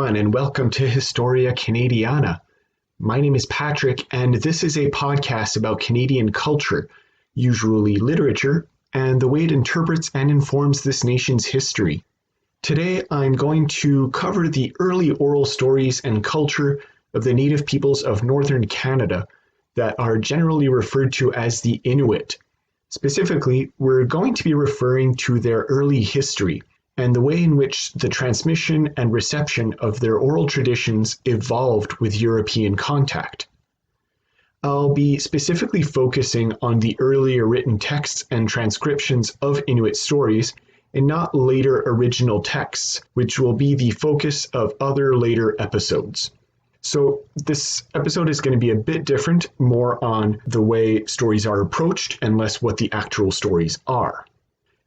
everyone, and welcome to Historia Canadiana. My name is Patrick, and this is a podcast about Canadian culture, usually literature, and the way it interprets and informs this nation's history. Today, I'm going to cover the early oral stories and culture of the native peoples of northern Canada that are generally referred to as the Inuit. Specifically, we're going to be referring to their early history and the way in which the transmission and reception of their oral traditions evolved with European contact. I'll be specifically focusing on the earlier written texts and transcriptions of Inuit stories, and not later original texts, which will be the focus of other later episodes. So this episode is going to be a bit different, more on the way stories are approached and less what the actual stories are.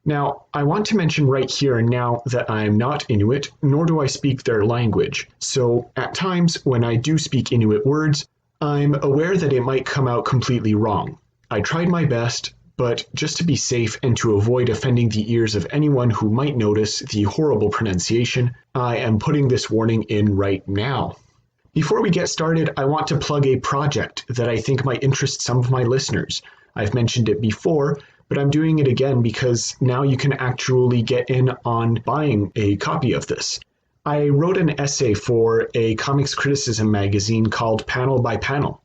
Now, I want to mention right here and now that I'm not Inuit, nor do I speak their language. So at times when I do speak Inuit words, I'm aware that it might come out completely wrong. I tried my best, but just to be safe and to avoid offending the ears of anyone who might notice the horrible pronunciation, I am putting this warning in right now. Before we get started, I want to plug a project that I think might interest some of my listeners. I've mentioned it before, but I'm doing it again because now you can actually get in on buying a copy of this. I wrote an essay for a comics criticism magazine called Panel by Panel,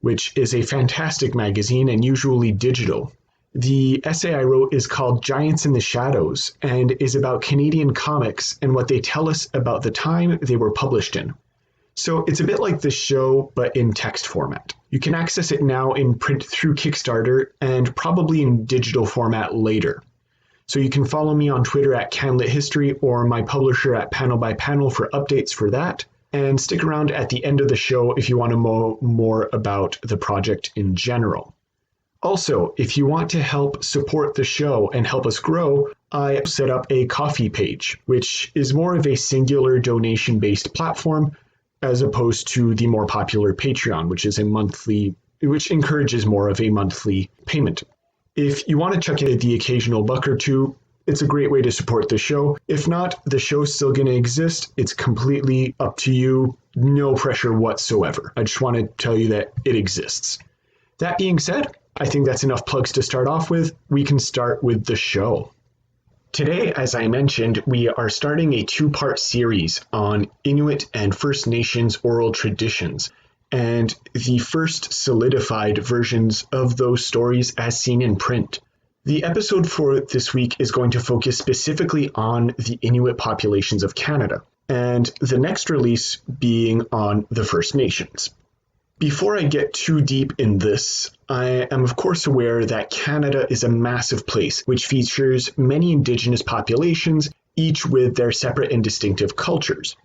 which is a fantastic magazine and usually digital. The essay I wrote is called Giants in the Shadows and is about Canadian comics and what they tell us about the time they were published in. So it's a bit like this show, but in text format. You can access it now in print through Kickstarter and probably in digital format later. So you can follow me on Twitter at CanLitHistory or my publisher at Panel by Panel for updates for that. And stick around at the end of the show if you want to know more about the project in general. Also, if you want to help support the show and help us grow, I set up a Ko-fi page, which is more of a singular donation-based platform as opposed to the more popular Patreon, which encourages more of a monthly payment. If you want to chuck in the occasional buck or two, it's a great way to support the show. If not, the show's still going to exist. It's completely up to you. No pressure whatsoever. I just want to tell you that it exists. That being said, I think that's enough plugs to start off with. We can start with the show. Today, as I mentioned, we are starting a two-part series on Inuit and First Nations oral traditions, and the first solidified versions of those stories as seen in print. The episode for this week is going to focus specifically on the Inuit populations of Canada, and the next release being on the First Nations. Before I get too deep in this, I am of course aware that Canada is a massive place which features many Indigenous populations, each with their separate and distinctive cultures.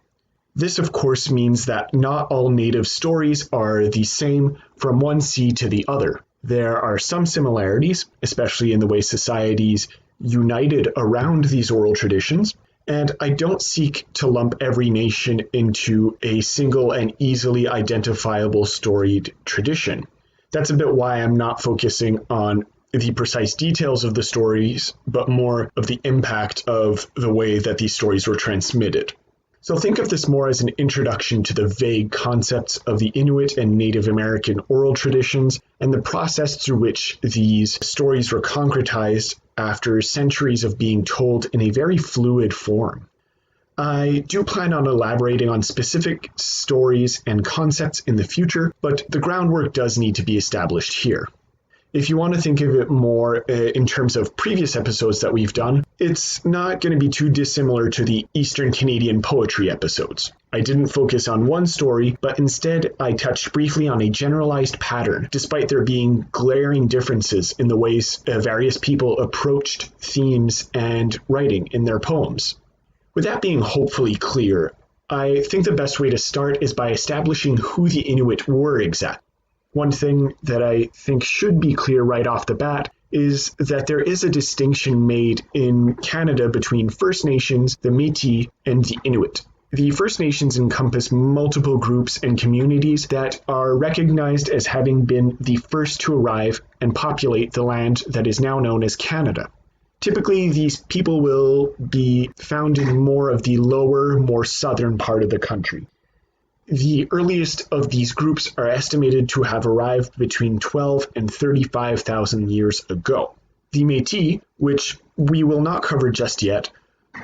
This of course means that not all Native stories are the same from one sea to the other. There are some similarities, especially in the way societies united around these oral traditions, and I don't seek to lump every nation into a single and easily identifiable storied tradition. That's a bit why I'm not focusing on the precise details of the stories, but more of the impact of the way that these stories were transmitted. So think of this more as an introduction to the vague concepts of the Inuit and Native American oral traditions and the process through which these stories were concretized after centuries of being told in a very fluid form. I do plan on elaborating on specific stories and concepts in the future, but the groundwork does need to be established here. If you want to think of it more in terms of previous episodes that we've done, it's not going to be too dissimilar to the Eastern Canadian poetry episodes. I didn't focus on one story, but instead I touched briefly on a generalized pattern, despite there being glaring differences in the ways various people approached themes and writing in their poems. With that being hopefully clear, I think the best way to start is by establishing who the Inuit were exactly. One thing that I think should be clear right off the bat is that there is a distinction made in Canada between First Nations, the Métis, and the Inuit. The First Nations encompass multiple groups and communities that are recognized as having been the first to arrive and populate the land that is now known as Canada. Typically, these people will be found in more of the lower, more southern part of the country. The earliest of these groups are estimated to have arrived between 12 and 35,000 years ago. The Métis, which we will not cover just yet,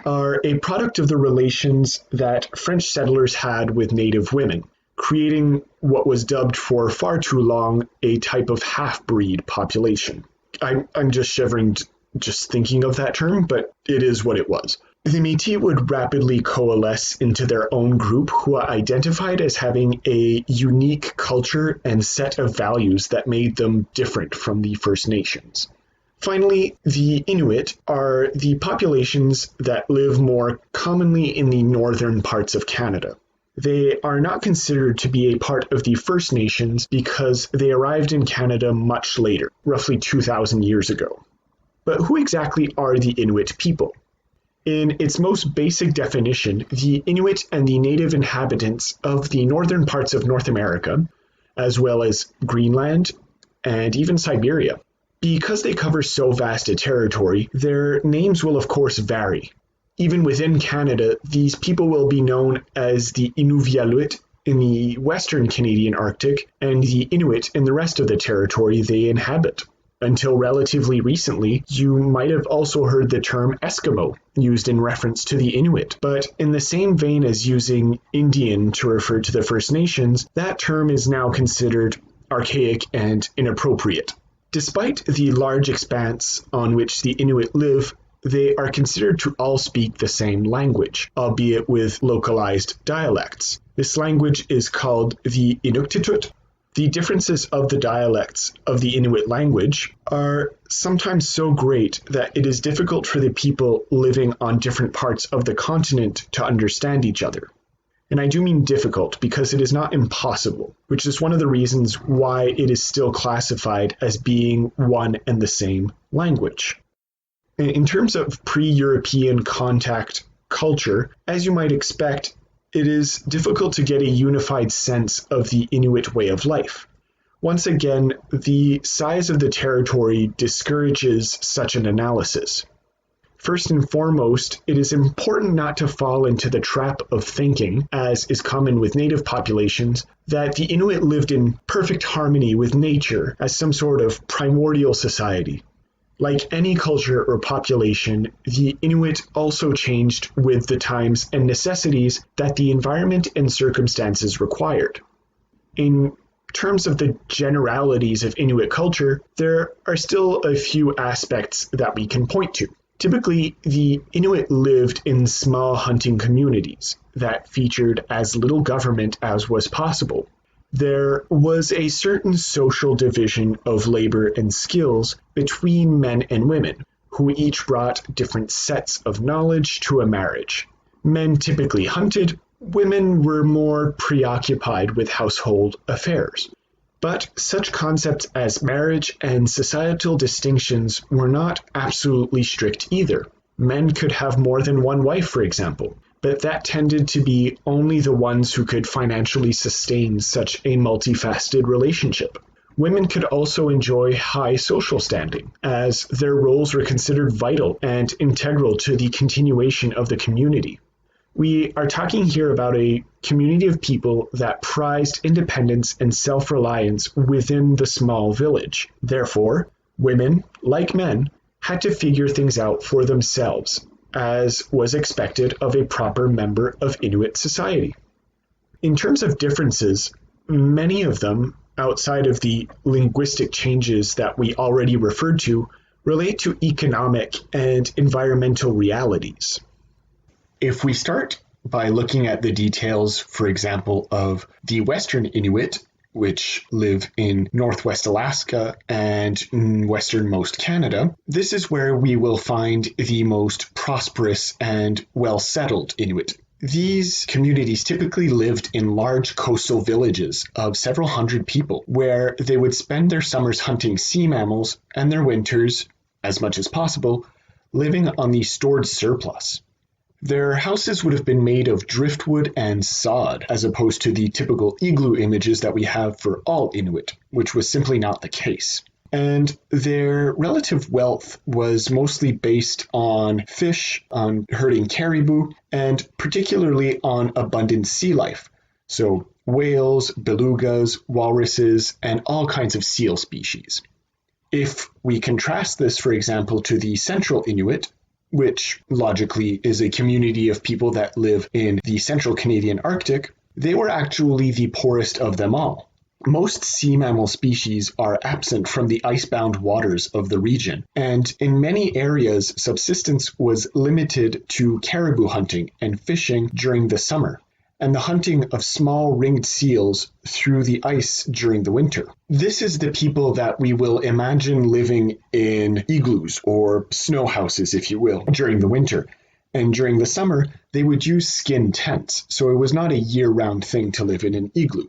are a product of the relations that French settlers had with native women, creating what was dubbed for far too long a type of half-breed population. I'm just shivering just thinking of that term, but it is what it was. The Métis would rapidly coalesce into their own group who are identified as having a unique culture and set of values that made them different from the First Nations. Finally, the Inuit are the populations that live more commonly in the northern parts of Canada. They are not considered to be a part of the First Nations because they arrived in Canada much later, roughly 2,000 years ago. But who exactly are the Inuit people? In its most basic definition, the Inuit and the native inhabitants of the northern parts of North America, as well as Greenland and even Siberia. Because they cover so vast a territory, their names will of course vary. Even within Canada, these people will be known as the Inuvialuit in the western Canadian Arctic and the Inuit in the rest of the territory they inhabit. Until relatively recently, you might have also heard the term Eskimo used in reference to the Inuit, but in the same vein as using Indian to refer to the First Nations, that term is now considered archaic and inappropriate. Despite the large expanse on which the Inuit live, they are considered to all speak the same language, albeit with localized dialects. This language is called the Inuktitut. The differences of the dialects of the Inuit language are sometimes so great that it is difficult for the people living on different parts of the continent to understand each other. And I do mean difficult because it is not impossible, which is one of the reasons why it is still classified as being one and the same language. In terms of pre-European contact culture, as you might expect, it is difficult to get a unified sense of the Inuit way of life. Once again, the size of the territory discourages such an analysis. First and foremost, it is important not to fall into the trap of thinking, as is common with native populations, that the Inuit lived in perfect harmony with nature as some sort of primordial society. Like any culture or population, the Inuit also changed with the times and necessities that the environment and circumstances required. In terms of the generalities of Inuit culture, there are still a few aspects that we can point to. Typically, the Inuit lived in small hunting communities that featured as little government as was possible. There was a certain social division of labor and skills between men and women, who each brought different sets of knowledge to a marriage. Men typically hunted, women were more preoccupied with household affairs. But such concepts as marriage and societal distinctions were not absolutely strict either. Men could have more than one wife, for example, but that tended to be only the ones who could financially sustain such a multifaceted relationship. Women could also enjoy high social standing, as their roles were considered vital and integral to the continuation of the community. We are talking here about a community of people that prized independence and self-reliance within the small village. Therefore, women, like men, had to figure things out for themselves, as was expected of a proper member of Inuit society. In terms of differences, many of them, outside of the linguistic changes that we already referred to, relate to economic and environmental realities. If we start by looking at the details, for example, of the Western Inuit, which live in Northwest Alaska and westernmost Canada, this is where we will find the most prosperous and well-settled Inuit. These communities typically lived in large coastal villages of several hundred people, where they would spend their summers hunting sea mammals and their winters, as much as possible, living on the stored surplus. Their houses would have been made of driftwood and sod, as opposed to the typical igloo images that we have for all Inuit, which was simply not the case. And their relative wealth was mostly based on fish, on herding caribou, and particularly on abundant sea life. So whales, belugas, walruses, and all kinds of seal species. If we contrast this, for example, to the central Inuit, which logically is a community of people that live in the central Canadian Arctic, they were actually the poorest of them all. Most sea mammal species are absent from the icebound waters of the region, and in many areas, subsistence was limited to caribou hunting and fishing during the summer, and the hunting of small ringed seals through the ice during the winter. This is the people that we will imagine living in igloos or snow houses, if you will, during the winter. And during the summer, they would use skin tents, so it was not a year-round thing to live in an igloo.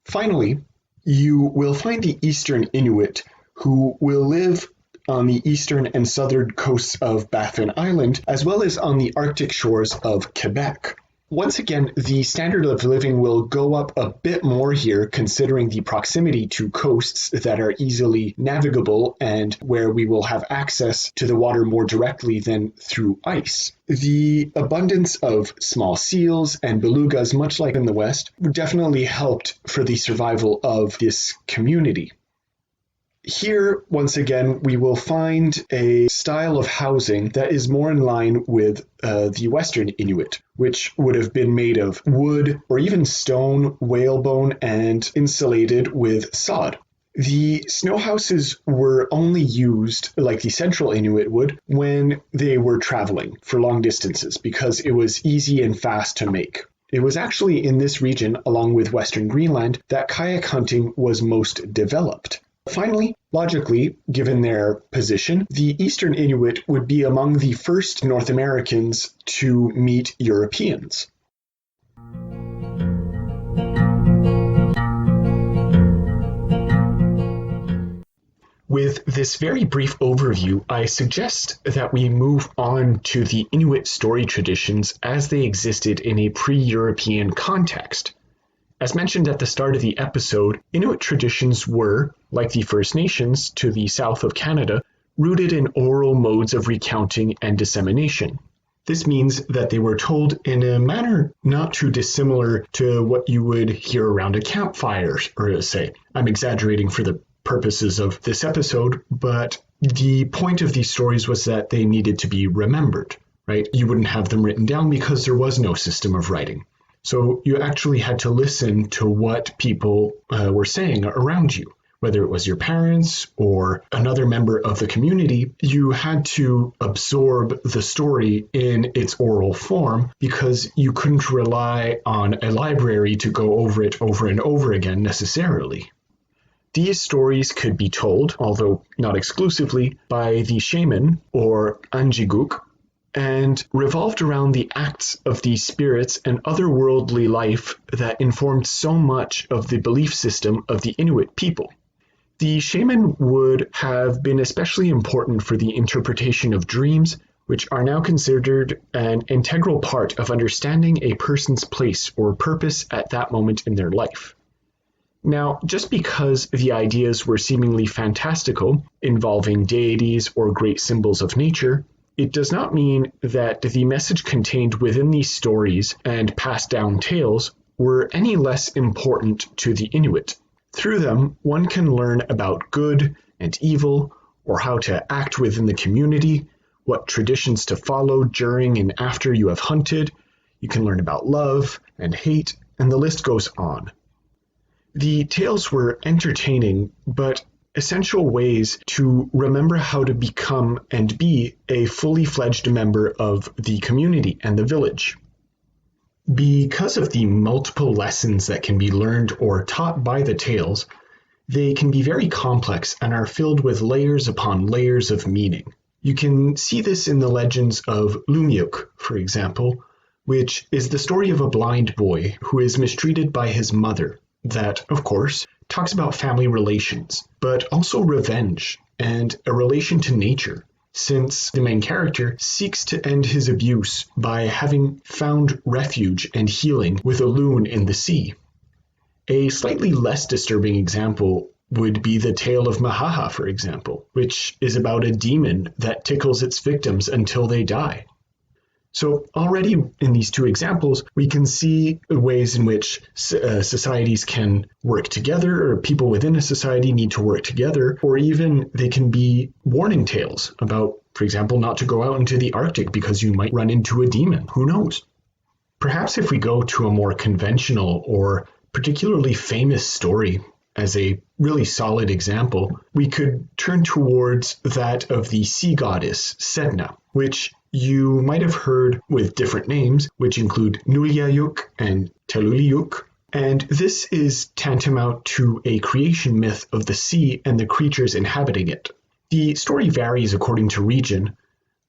Finally, you will find the Eastern Inuit, who will live on the eastern and southern coasts of Baffin Island, as well as on the Arctic shores of Quebec. Once again, the standard of living will go up a bit more here, considering the proximity to coasts that are easily navigable and where we will have access to the water more directly than through ice. The abundance of small seals and belugas, much like in the West, definitely helped for the survival of this community. Here, once again, we will find a style of housing that is more in line with the Western Inuit, which would have been made of wood or even stone, whalebone, and insulated with sod. The snow houses were only used, like the Central Inuit would, when they were traveling for long distances because it was easy and fast to make. It was actually in this region, along with Western Greenland, that kayak hunting was most developed. Finally, logically, given their position, the Eastern Inuit would be among the first North Americans to meet Europeans. With this very brief overview, I suggest that we move on to the Inuit story traditions as they existed in a pre-European context. As mentioned at the start of the episode, Inuit traditions were, like the First Nations to the south of Canada, rooted in oral modes of recounting and dissemination. This means that they were told in a manner not too dissimilar to what you would hear around a campfire, or say. I'm exaggerating for the purposes of this episode, but the point of these stories was that they needed to be remembered, right? You wouldn't have them written down because there was no system of writing. So you actually had to listen to what people were saying around you, whether it was your parents or another member of the community. You had to absorb the story in its oral form because you couldn't rely on a library to go over it over and over again necessarily. These stories could be told, although not exclusively, by the shaman or Anjiguk, and revolved around the acts of the spirits and otherworldly life that informed so much of the belief system of the Inuit people. The shaman would have been especially important for the interpretation of dreams, which are now considered an integral part of understanding a person's place or purpose at that moment in their life. Now, just because the ideas were seemingly fantastical, involving deities or great symbols of nature, it does not mean that the message contained within these stories and passed down tales were any less important to the Inuit. Through them, one can learn about good and evil, or how to act within the community, what traditions to follow during and after you have hunted. You can learn about love and hate, and the list goes on. The tales were entertaining, but essential ways to remember how to become and be a fully fledged member of the community and the village. Because of the multiple lessons that can be learned or taught by the tales, they can be very complex and are filled with layers upon layers of meaning. You can see this in the legends of Lumiuk, for example, which is the story of a blind boy who is mistreated by his mother. That, of course, talks about family relations, but also revenge and a relation to nature, since the main character seeks to end his abuse by having found refuge and healing with a loon in the sea. A slightly less disturbing example would be the tale of Mahaha, for example, which is about a demon that tickles its victims until they die. So already in these two examples, we can see ways in which societies can work together, or people within a society need to work together, or even they can be warning tales about, for example, not to go out into the Arctic because you might run into a demon. Who knows? Perhaps if we go to a more conventional or particularly famous story as a really solid example, we could turn towards that of the sea goddess Sedna, which you might have heard with different names, which include Nuliayuk and Teluliyuk. And this is tantamount to a creation myth of the sea and the creatures inhabiting it. The story varies according to region,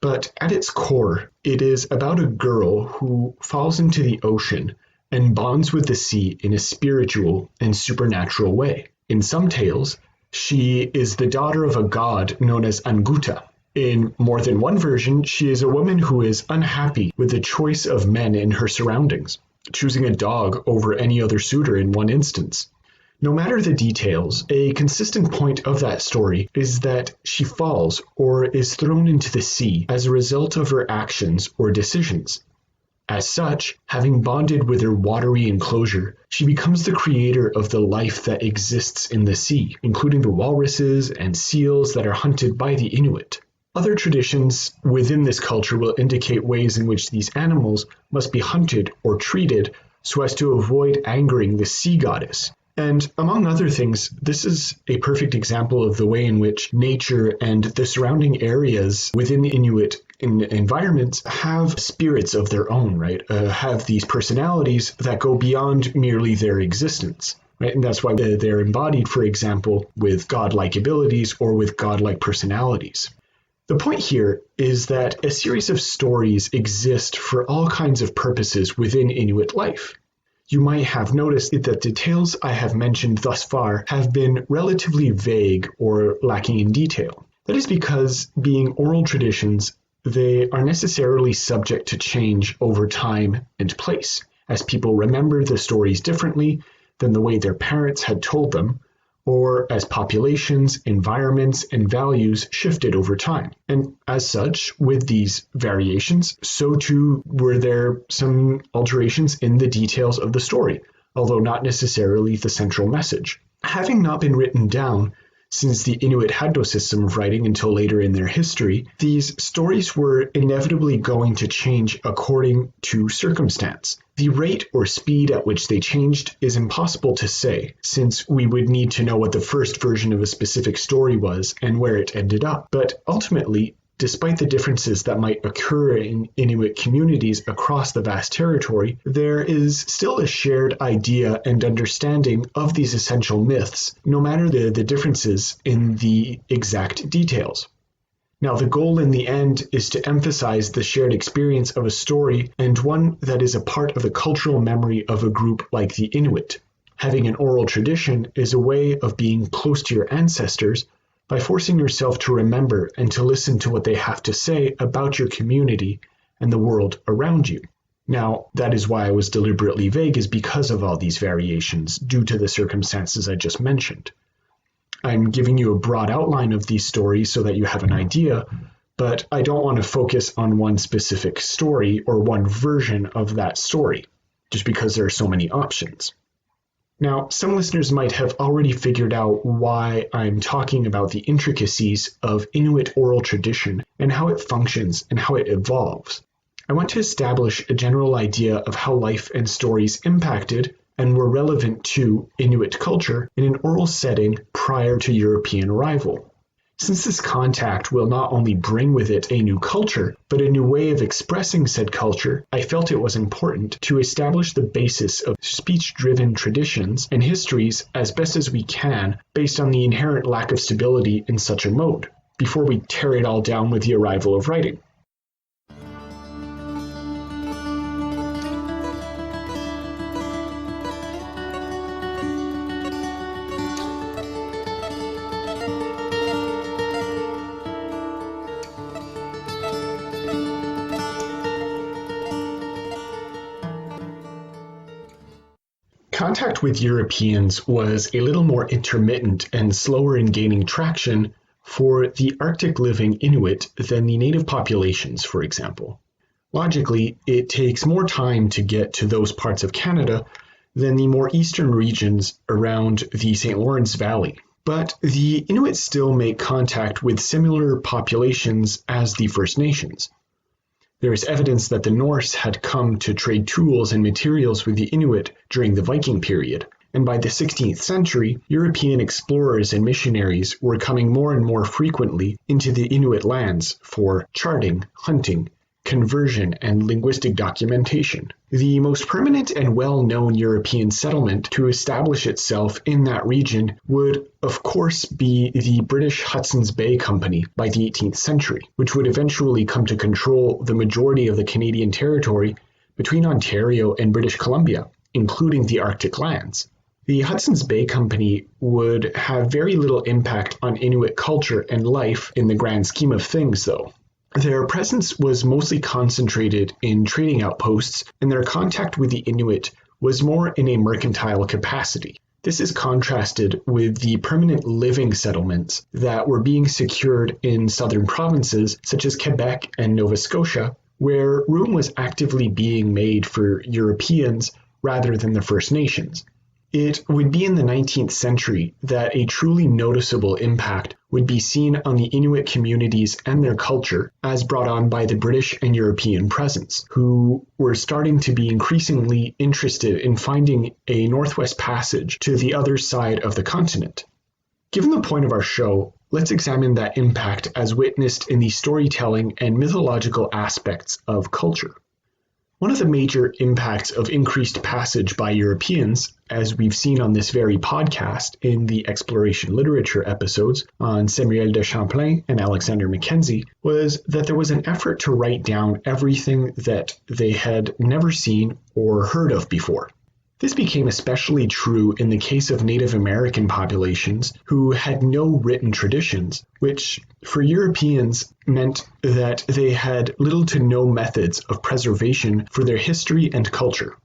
but at its core, it is about a girl who falls into the ocean and bonds with the sea in a spiritual and supernatural way. In some tales, she is the daughter of a god known as Anguta. In more than one version, she is a woman who is unhappy with the choice of men in her surroundings, choosing a dog over any other suitor in one instance. No matter the details, a consistent point of that story is that she falls or is thrown into the sea as a result of her actions or decisions. As such, having bonded with her watery enclosure, she becomes the creator of the life that exists in the sea, including the walruses and seals that are hunted by the Inuit. Other traditions within this culture will indicate ways in which these animals must be hunted or treated so as to avoid angering the sea goddess. And among other things, this is a perfect example of the way in which nature and the surrounding areas within Inuit environments have spirits of their own, right? Have these personalities that go beyond merely their existence. Right? And that's why they're embodied, for example, with godlike abilities or with godlike personalities. The point here is that a series of stories exist for all kinds of purposes within Inuit life. You might have noticed that the tales I have mentioned thus far have been relatively vague or lacking in detail. That is because, being oral traditions, they are necessarily subject to change over time and place, as people remember the stories differently than the way their parents had told them, or as populations, environments, and values shifted over time. And as such, with these variations, so too were there some alterations in the details of the story, although not necessarily the central message. Having not been written down since the Inuit had no system of writing until later in their history, these stories were inevitably going to change according to circumstance. The rate or speed at which they changed is impossible to say, since we would need to know what the first version of a specific story was and where it ended up. But ultimately, despite the differences that might occur in Inuit communities across the vast territory, there is still a shared idea and understanding of these essential myths, no matter the differences in the exact details. Now, the goal in the end is to emphasize the shared experience of a story and one that is a part of the cultural memory of a group like the Inuit. Having an oral tradition is a way of being close to your ancestors by forcing yourself to remember and to listen to what they have to say about your community and the world around you. Now, that is why I was deliberately vague, is because of all these variations due to the circumstances I just mentioned. I'm giving you a broad outline of these stories so that you have an idea, but I don't want to focus on one specific story or one version of that story, just because there are so many options. Now, some listeners might have already figured out why I'm talking about the intricacies of Inuit oral tradition and how it functions and how it evolves. I want to establish a general idea of how life and stories impacted and were relevant to Inuit culture in an oral setting prior to European arrival. Since this contact will not only bring with it a new culture, but a new way of expressing said culture, I felt it was important to establish the basis of speech-driven traditions and histories as best as we can based on the inherent lack of stability in such a mode, before we tear it all down with the arrival of writing. Contact with Europeans was a little more intermittent and slower in gaining traction for the Arctic living Inuit than the native populations, for example. Logically, it takes more time to get to those parts of Canada than the more eastern regions around the St. Lawrence Valley. But the Inuit still make contact with similar populations as the First Nations. There is evidence that the Norse had come to trade tools and materials with the Inuit during the Viking period, and by the 16th century, European explorers and missionaries were coming more and more frequently into the Inuit lands for charting, hunting, conversion, and linguistic documentation. The most permanent and well-known European settlement to establish itself in that region would, of course, be the British Hudson's Bay Company by the 18th century, which would eventually come to control the majority of the Canadian territory between Ontario and British Columbia, including the Arctic lands. The Hudson's Bay Company would have very little impact on Inuit culture and life in the grand scheme of things, though. Their presence was mostly concentrated in trading outposts, and their contact with the Inuit was more in a mercantile capacity. This is contrasted with the permanent living settlements that were being secured in southern provinces such as Quebec and Nova Scotia, where room was actively being made for Europeans rather than the First Nations. It would be in the 19th century that a truly noticeable impact would be seen on the Inuit communities and their culture as brought on by the British and European presence, who were starting to be increasingly interested in finding a northwest passage to the other side of the continent. Given the point of our show, let's examine that impact as witnessed in the storytelling and mythological aspects of culture. One of the major impacts of increased passage by Europeans, as we've seen on this very podcast in the exploration literature episodes on Samuel de Champlain and Alexander Mackenzie, was that there was an effort to write down everything that they had never seen or heard of before. This became especially true in the case of Native American populations who had no written traditions, which for Europeans meant that they had little to no methods of preservation for their history and culture.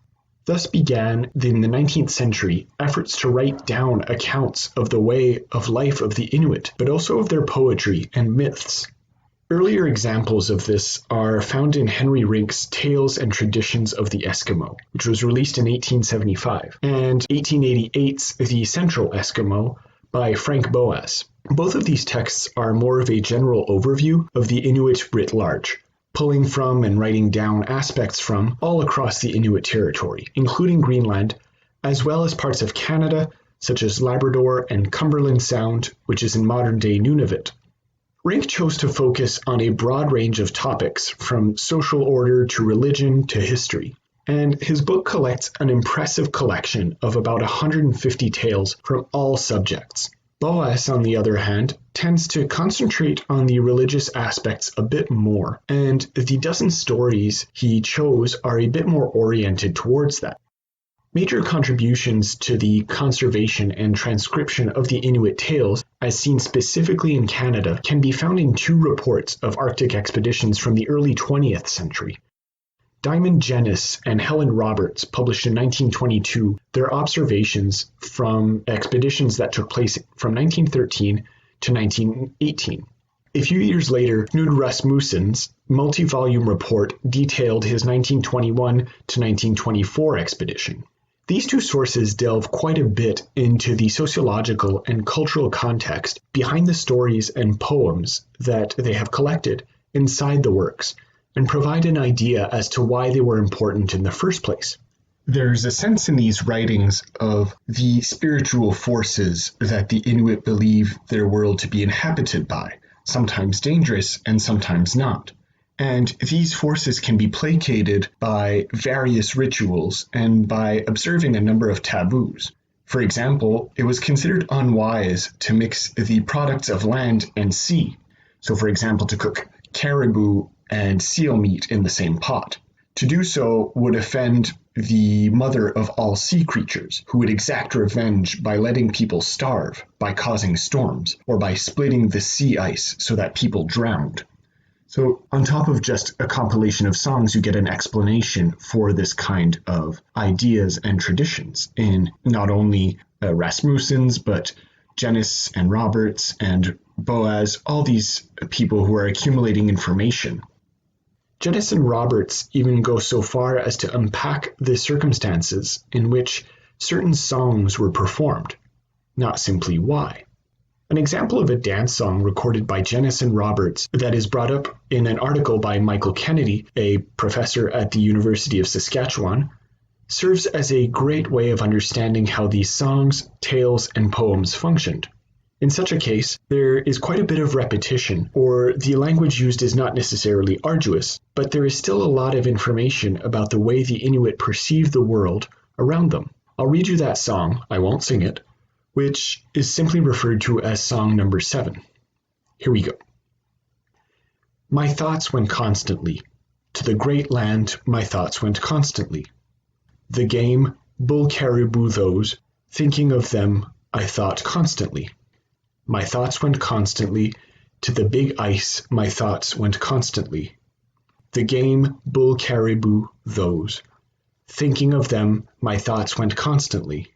Thus began, in the 19th century, efforts to write down accounts of the way of life of the Inuit, but also of their poetry and myths. Earlier examples of this are found in Henry Rink's Tales and Traditions of the Eskimo, which was released in 1875, and 1888's The Central Eskimo by Frank Boas. Both of these texts are more of a general overview of the Inuit writ large, pulling from and writing down aspects from all across the Inuit territory, including Greenland, as well as parts of Canada, such as Labrador and Cumberland Sound, which is in modern-day Nunavut. Rink chose to focus on a broad range of topics, from social order to religion to history, and his book collects an impressive collection of about 150 tales from all subjects. Boas, on the other hand, tends to concentrate on the religious aspects a bit more, and the dozen stories he chose are a bit more oriented towards that. Major contributions to the conservation and transcription of the Inuit tales, as seen specifically in Canada, can be found in two reports of Arctic expeditions from the early 20th century. Diamond Jennis and Helen Roberts published in 1922 their observations from expeditions that took place from 1913 to 1918. A few years later, Knud Rasmussen's multi-volume report detailed his 1921 to 1924 expedition. These two sources delve quite a bit into the sociological and cultural context behind the stories and poems that they have collected inside the works, and provide an idea as to why they were important in the first place. There's a sense in these writings of the spiritual forces that the Inuit believe their world to be inhabited by, sometimes dangerous and sometimes not. And these forces can be placated by various rituals and by observing a number of taboos. For example, it was considered unwise to mix the products of land and sea. So, for example, to cook caribou and seal meat in the same pot. To do so would offend the mother of all sea creatures, who would exact revenge by letting people starve, by causing storms, or by splitting the sea ice so that people drowned. So on top of just a compilation of songs, you get an explanation for this kind of ideas and traditions in not only Rasmussen's, but Jennys and Roberts and Boas, all these people who are accumulating information. Jennys and Roberts even go so far as to unpack the circumstances in which certain songs were performed, not simply why. An example of a dance song recorded by Jennys and Roberts that is brought up in an article by Michael Kennedy, a professor at the University of Saskatchewan, serves as a great way of understanding how these songs, tales, and poems functioned. In such a case, there is quite a bit of repetition, or the language used is not necessarily arduous, but there is still a lot of information about the way the Inuit perceive the world around them. I'll read you that song, I won't sing it, which is simply referred to as song number 7. Here we go. My thoughts went constantly. To the great land my thoughts went constantly. The game, bull caribou those, thinking of them I thought constantly. My thoughts went constantly, to the big ice my thoughts went constantly. The game, bull caribou those, thinking of them my thoughts went constantly.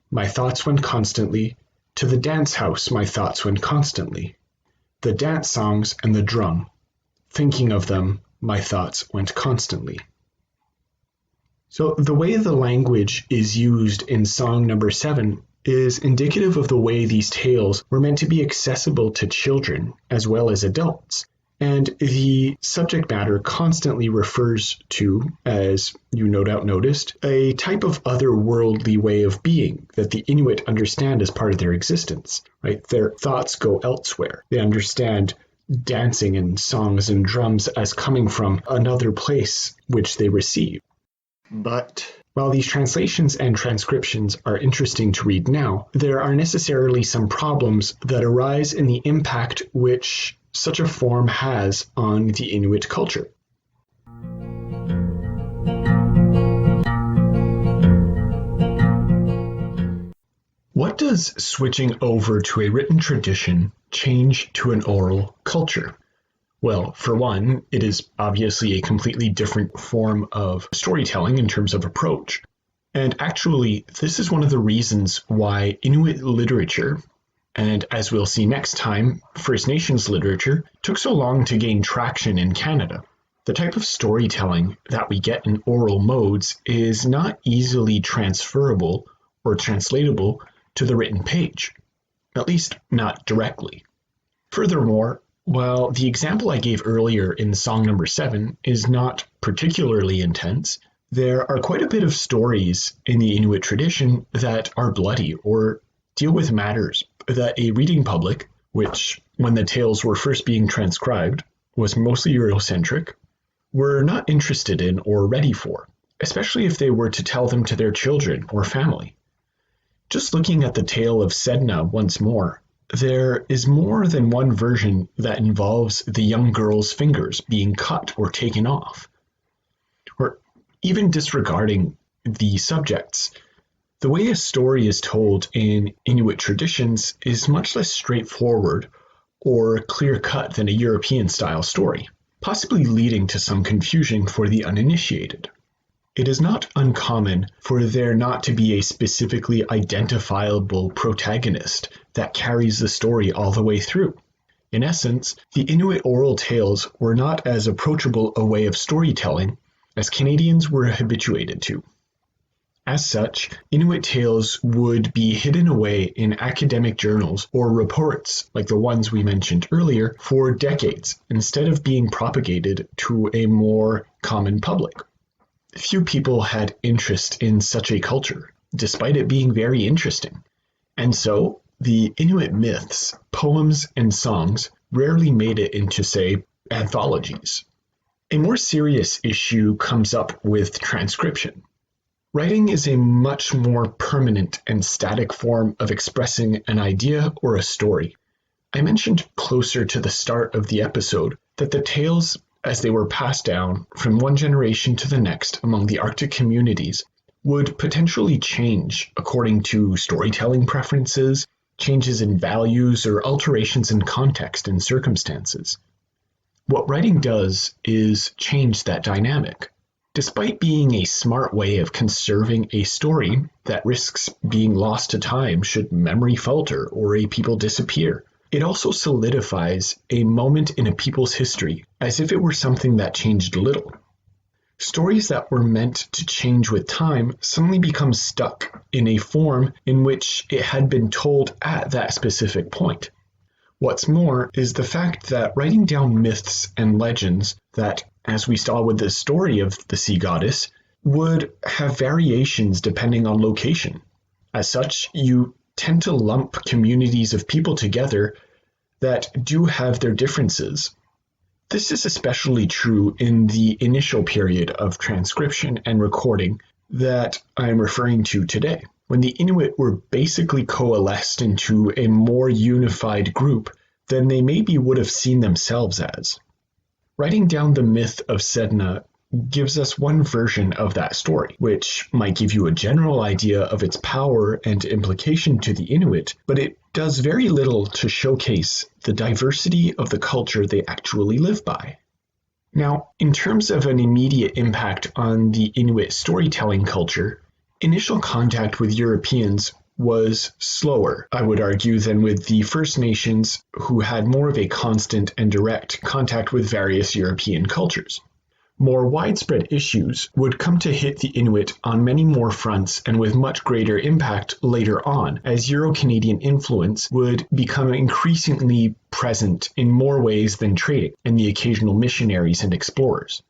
My thoughts went constantly, to the dance house my thoughts went constantly. The dance songs and the drum, thinking of them my thoughts went constantly. So the way the language is used in song number 7 is indicative of the way these tales were meant to be accessible to children as well as adults. And the subject matter constantly refers to, as you no doubt noticed, a type of otherworldly way of being that the Inuit understand as part of their existence, right? Their thoughts go elsewhere. They understand dancing and songs and drums as coming from another place which they receive. But while these translations and transcriptions are interesting to read now, there are necessarily some problems that arise in the impact which such a form has on the Inuit culture. What does switching over to a written tradition change to an oral culture? Well, for one, it is obviously a completely different form of storytelling in terms of approach. And actually, this is one of the reasons why Inuit literature, and as we'll see next time, First Nations literature, took so long to gain traction in Canada. The type of storytelling that we get in oral modes is not easily transferable or translatable to the written page, at least not directly. Furthermore, while the example I gave earlier in song number 7 is not particularly intense, there are quite a bit of stories in the Inuit tradition that are bloody or deal with matters that a reading public, which, when the tales were first being transcribed, was mostly Eurocentric, were not interested in or ready for, especially if they were to tell them to their children or family. Just looking at the tale of Sedna once more, there is more than one version that involves the young girl's fingers being cut or taken off. Or even disregarding the subjects, the way a story is told in Inuit traditions is much less straightforward or clear-cut than a European-style story, possibly leading to some confusion for the uninitiated. It is not uncommon for there not to be a specifically identifiable protagonist that carries the story all the way through. In essence, the Inuit oral tales were not as approachable a way of storytelling as Canadians were habituated to. As such, Inuit tales would be hidden away in academic journals or reports like the ones we mentioned earlier for decades instead of being propagated to a more common public. Few people had interest in such a culture, despite it being very interesting. And so, the Inuit myths, poems, and songs rarely made it into, say, anthologies. A more serious issue comes up with transcription. Writing is a much more permanent and static form of expressing an idea or a story. I mentioned closer to the start of the episode that the tales, as they were passed down from one generation to the next among the Arctic communities, would potentially change according to storytelling preferences, changes in values, or alterations in context and circumstances. What writing does is change that dynamic. Despite being a smart way of conserving a story that risks being lost to time should memory falter or a people disappear, it also solidifies a moment in a people's history as if it were something that changed little. Stories that were meant to change with time suddenly become stuck in a form in which it had been told at that specific point. What's more is the fact that writing down myths and legends that, as we saw with the story of the sea goddess, would have variations depending on location. As such, you tend to lump communities of people together that do have their differences. This is especially true in the initial period of transcription and recording that I'm referring to today, when the Inuit were basically coalesced into a more unified group than they maybe would have seen themselves as. Writing down the myth of Sedna gives us one version of that story, which might give you a general idea of its power and implication to the Inuit, but it does very little to showcase the diversity of the culture they actually live by. Now, in terms of an immediate impact on the Inuit storytelling culture, initial contact with Europeans was slower, I would argue, than with the First Nations, who had more of a constant and direct contact with various European cultures. More widespread issues would come to hit the Inuit on many more fronts and with much greater impact later on, as Euro-Canadian influence would become increasingly present in more ways than trading and the occasional missionaries and explorers.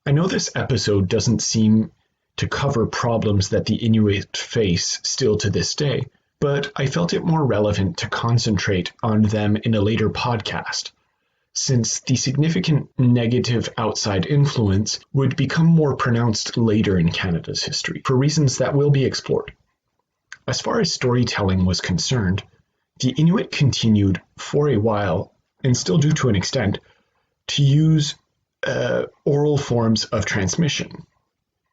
I know this episode doesn't seem to cover problems that the Inuit face still to this day, but I felt it more relevant to concentrate on them in a later podcast, since the significant negative outside influence would become more pronounced later in Canada's history, for reasons that will be explored. As far as storytelling was concerned, the Inuit continued for a while, and still do to an extent, to use oral forms of transmission.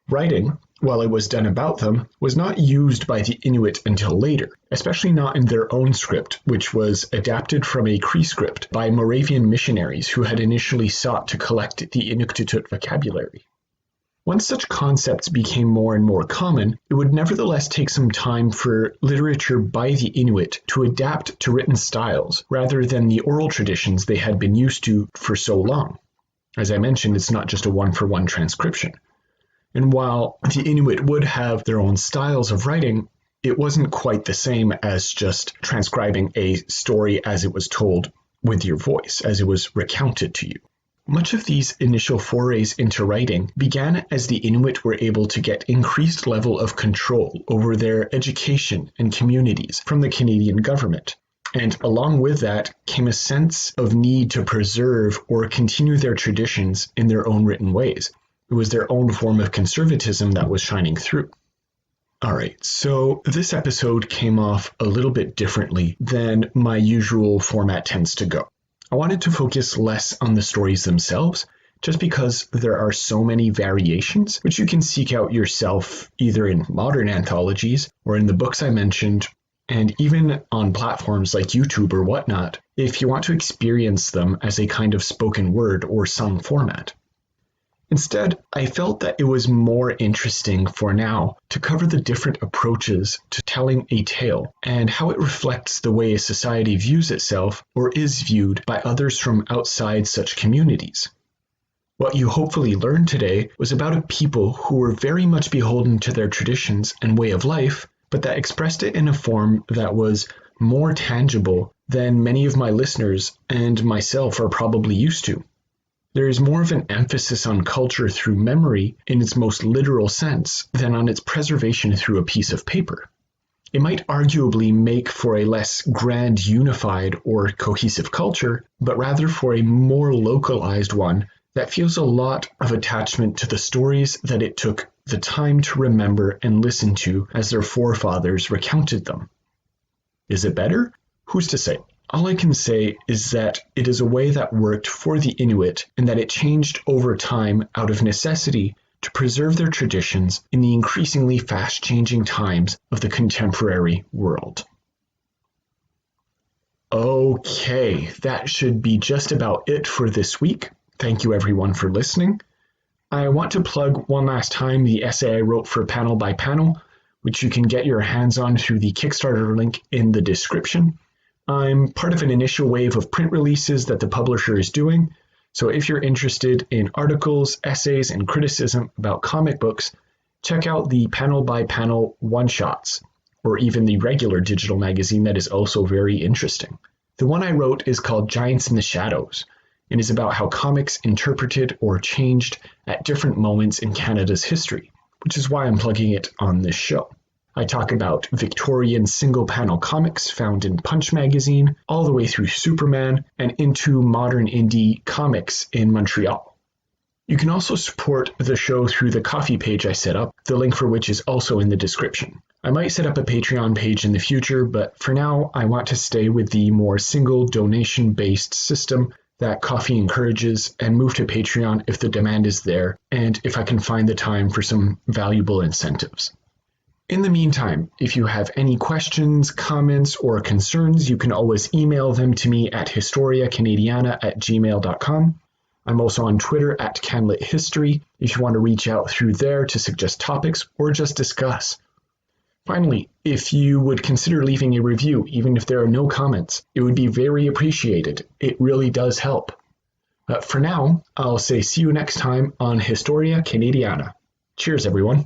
Writing, while it was done about them, was not used by the Inuit until later, especially not in their own script, which was adapted from a Cree script by Moravian missionaries who had initially sought to collect the Inuktitut vocabulary. Once such concepts became more and more common, it would nevertheless take some time for literature by the Inuit to adapt to written styles, rather than the oral traditions they had been used to for so long. As I mentioned, it's not just a one-for-one transcription. And while the Inuit would have their own styles of writing, it wasn't quite the same as just transcribing a story as it was told with your voice, as it was recounted to you. Much of these initial forays into writing began as the Inuit were able to get increased level of control over their education and communities from the Canadian government. And along with that came a sense of need to preserve or continue their traditions in their own written ways. It was their own form of conservatism that was shining through. Alright, so this episode came off a little bit differently than my usual format tends to go. I wanted to focus less on the stories themselves, just because there are so many variations, which you can seek out yourself either in modern anthologies or in the books I mentioned, and even on platforms like YouTube or whatnot, if you want to experience them as a kind of spoken word or sung format. Instead, I felt that it was more interesting for now to cover the different approaches to telling a tale and how it reflects the way a society views itself or is viewed by others from outside such communities. What you hopefully learned today was about a people who were very much beholden to their traditions and way of life, but that expressed it in a form that was more tangible than many of my listeners and myself are probably used to. There is more of an emphasis on culture through memory in its most literal sense than on its preservation through a piece of paper. It might arguably make for a less grand, unified, or cohesive culture, but rather for a more localized one that feels a lot of attachment to the stories that it took the time to remember and listen to as their forefathers recounted them. Is it better? Who's to say? All I can say is that it is a way that worked for the Inuit and that it changed over time out of necessity to preserve their traditions in the increasingly fast-changing times of the contemporary world. Okay, that should be just about it for this week. Thank you everyone for listening. I want to plug one last time the essay I wrote for Panel by Panel, which you can get your hands on through the Kickstarter link in the description. I'm part of an initial wave of print releases that the publisher is doing, so if you're interested in articles, essays, and criticism about comic books, check out the Panel by Panel one-shots, or even the regular digital magazine that is also very interesting. The one I wrote is called Giants in the Shadows, and is about how comics interpreted or changed at different moments in Canada's history, which is why I'm plugging it on this show. I talk about Victorian single-panel comics found in Punch magazine, all the way through Superman, and into modern indie comics in Montreal. You can also support the show through the Ko-fi page I set up, the link for which is also in the description. I might set up a Patreon page in the future, but for now I want to stay with the more single donation-based system that Ko-fi encourages and move to Patreon if the demand is there and if I can find the time for some valuable incentives. In the meantime, if you have any questions, comments, or concerns, you can always email them to me at historiacanadiana@gmail.com. I'm also on Twitter at CanLitHistory if you want to reach out through there to suggest topics or just discuss. Finally, if you would consider leaving a review, even if there are no comments, it would be very appreciated. It really does help. For now, I'll say see you next time on Historia Canadiana. Cheers, everyone.